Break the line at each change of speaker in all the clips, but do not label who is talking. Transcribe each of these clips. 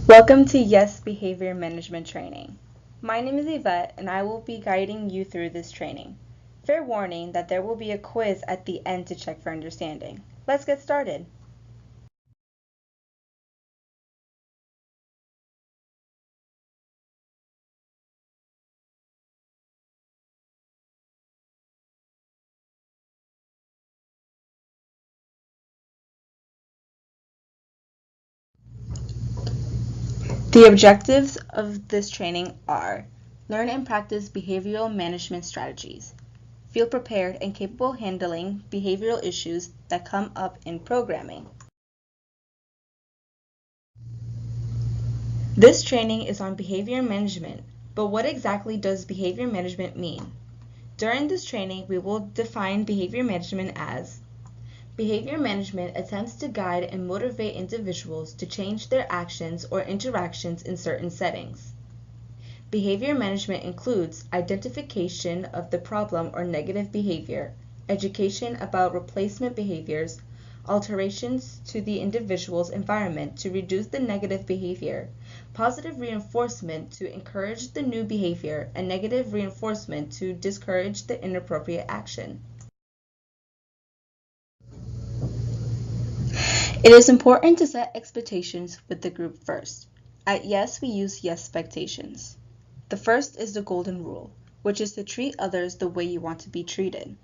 Welcome to Yes Behavior Management Training. My name is Yvette and I will be guiding you through this training. Fair warning that there will be a quiz at the end to check for understanding. Let's get started. The objectives of this training are: learn and practice behavioral management strategies, feel prepared and capable handling behavioral issues that come up in programming. This training is on behavior management, but what exactly does behavior management mean? During this training, we will define behavior management as: behavior management attempts to guide and motivate individuals to change their actions or interactions in certain settings. Behavior management includes identification of the problem or negative behavior, education about replacement behaviors, alterations to the individual's environment to reduce the negative behavior, positive reinforcement to encourage the new behavior, and negative reinforcement to discourage the inappropriate action. It is important to set expectations with the group first. At Yes, we use Yes expectations. The first is the golden rule, which is to treat others the way you want to be treated.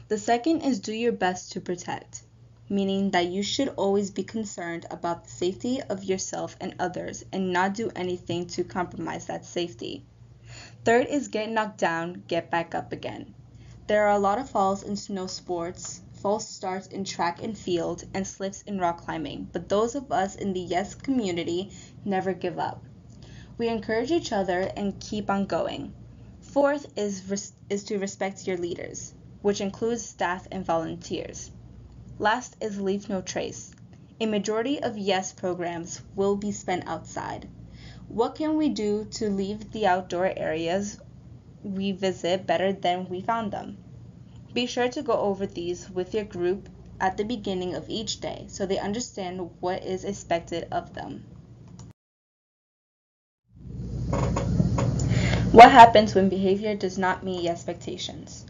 The second is do your best to protect, meaning that you should always be concerned about the safety of yourself and others and not do anything to compromise that safety. Third is get knocked down, get back up again. There are a lot of falls in snow sports, false starts in track and field, and slips in rock climbing, but those of us in the Yes community never give up. We encourage each other and keep on going. Fourth is to respect your leaders, which includes staff and volunteers. Last is leave no trace. A majority of Yes programs will be spent outside. What can we do to leave the outdoor areas we visit better than we found them? Be sure to go over these with your group at the beginning of each day so they understand what is expected of them. What happens when behavior does not meet expectations?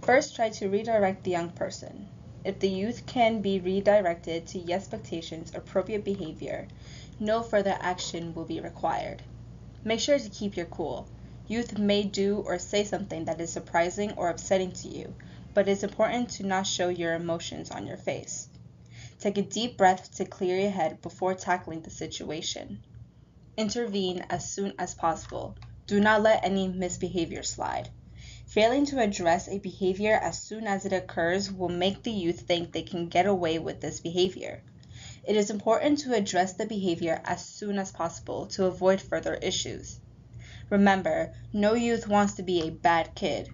First, try to redirect the young person. If the youth can be redirected to expectations appropriate behavior, no further action will be required. Make sure to keep your cool. Youth may do or say something that is surprising or upsetting to you, but it's important to not show your emotions on your face. Take a deep breath to clear your head before tackling the situation. Intervene as soon as possible. Do not let any misbehavior slide. Failing to address a behavior as soon as it occurs will make the youth think they can get away with this behavior. It is important to address the behavior as soon as possible to avoid further issues. Remember, no youth wants to be a bad kid.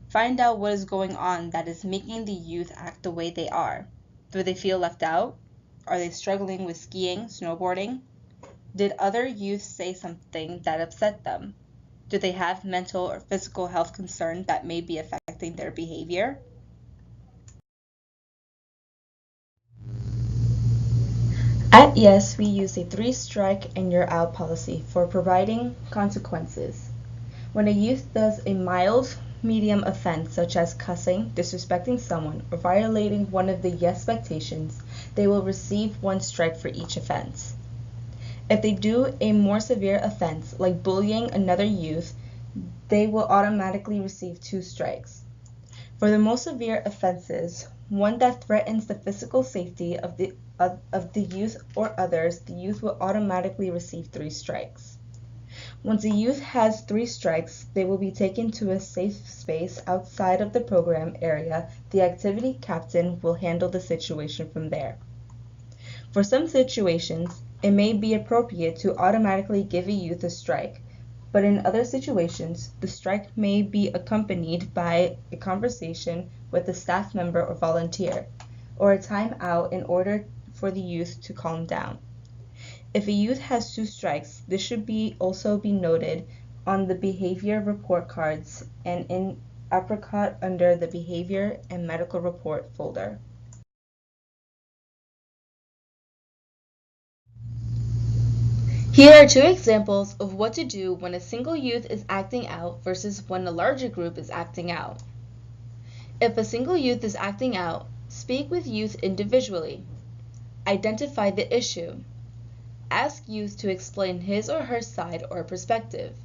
Find out what is going on that is making the youth act the way they are. Do they feel left out? Are they struggling with skiing, snowboarding? Did other youth say something that upset them? Do they have mental or physical health concerns that may be affecting their behavior? At Yes, we use a 3-strike and you're out policy for providing consequences. When a youth does a mild, medium offense such as cussing, disrespecting someone, or violating one of the Yes expectations, they will receive 1 strike for each offense. If they do a more severe offense, like bullying another youth, they will automatically receive 2 strikes. For the most severe offenses, one that threatens the physical safety of the youth or others, the youth will automatically receive 3 strikes. Once a youth has 3 strikes, they will be taken to a safe space outside of the program area. The activity captain will handle the situation from there. For some situations, it may be appropriate to automatically give a youth a strike, but in other situations, the strike may be accompanied by a conversation with a staff member or volunteer, or a time out in order for the youth to calm down. If a youth has 2 strikes, this should also be noted on the behavior report cards and in apricot under the behavior and medical report folder. Here are two examples of what to do when a single youth is acting out versus when a larger group is acting out. If a single youth is acting out, speak with youth individually. Identify the issue. Ask youth to explain his or her side or perspective.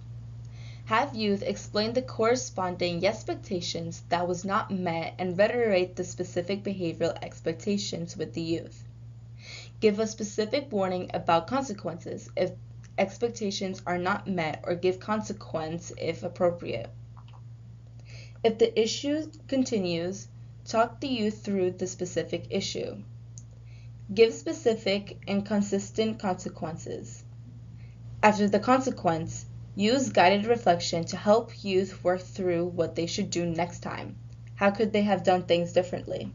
Have youth explain the corresponding expectations that was not met and reiterate the specific behavioral expectations with the youth. Give a specific warning about consequences if expectations are not met, or give consequence if appropriate. If the issue continues, talk the youth through the specific issue. Give specific and consistent consequences. After the consequence, use guided reflection to help youth work through what they should do next time. How could they have done things differently?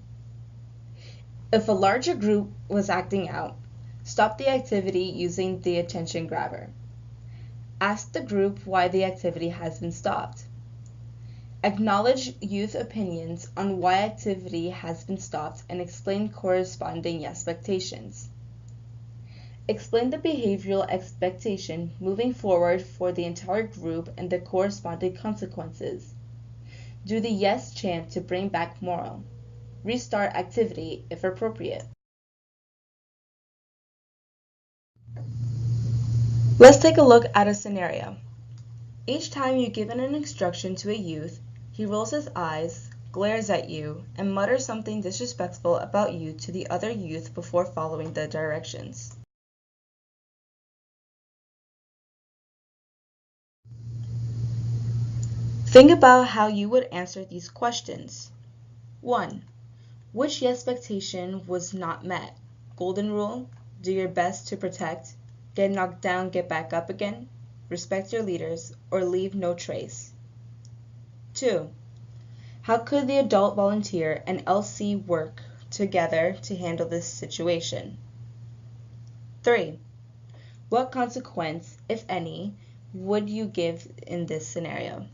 If a larger group was acting out, stop the activity using the attention grabber. Ask the group why the activity has been stopped. Acknowledge youth opinions on why activity has been stopped and explain corresponding expectations. Explain the behavioral expectation moving forward for the entire group and the corresponding consequences. Do the yes chant to bring back moral. Restart activity if appropriate. Let's take a look at a scenario. Each time you give an instruction to a youth, he rolls his eyes, glares at you, and mutters something disrespectful about you to the other youth before following the directions. Think about how you would answer these questions. 1. Which expectation was not met? Golden rule, do your best to protect, get knocked down, get back up again, respect your leaders, or leave no trace. 2. How could the adult volunteer and LC work together to handle this situation? 3. What consequence, if any, would you give in this scenario?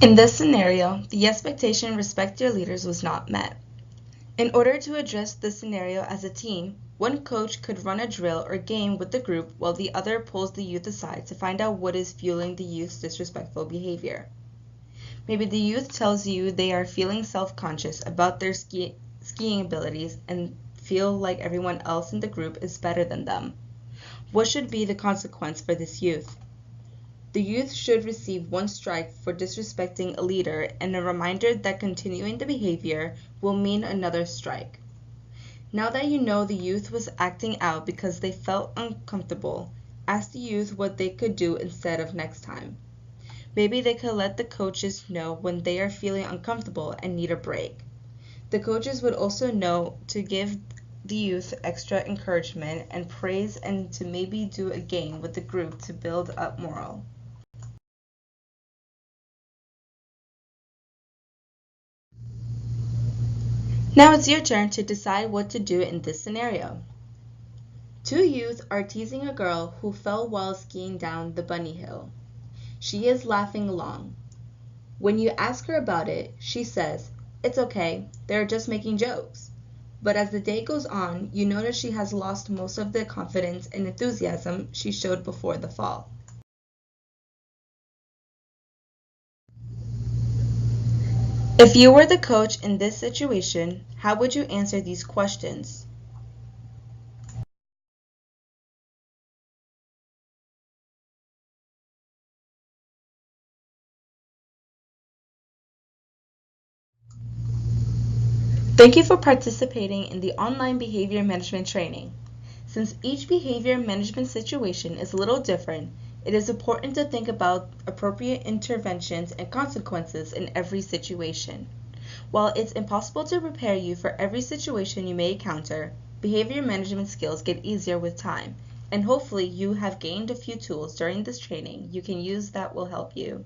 In this scenario, the expectation respect your leaders was not met. In order to address this scenario as a team, one coach could run a drill or game with the group while the other pulls the youth aside to find out what is fueling the youth's disrespectful behavior. Maybe the youth tells you they are feeling self-conscious about their skiing abilities and feel like everyone else in the group is better than them. What should be the consequence for this youth? The youth should receive 1 strike for disrespecting a leader and a reminder that continuing the behavior will mean another strike. Now that you know the youth was acting out because they felt uncomfortable, ask the youth what they could do instead of next time. Maybe they could let the coaches know when they are feeling uncomfortable and need a break. The coaches would also know to give the youth extra encouragement and praise and to maybe do a game with the group to build up morale. Now it's your turn to decide what to do in this scenario. 2 youth are teasing a girl who fell while skiing down the bunny hill. She is laughing along. When you ask her about it, she says, "It's okay, they're just making jokes." But as the day goes on, you notice she has lost most of the confidence and enthusiasm she showed before the fall. If you were the coach in this situation, how would you answer these questions? Thank you for participating in the online behavior management training. Since each behavior management situation is a little different, it is important to think about appropriate interventions and consequences in every situation. While it's impossible to prepare you for every situation you may encounter, behavior management skills get easier with time, and hopefully you have gained a few tools during this training you can use that will help you.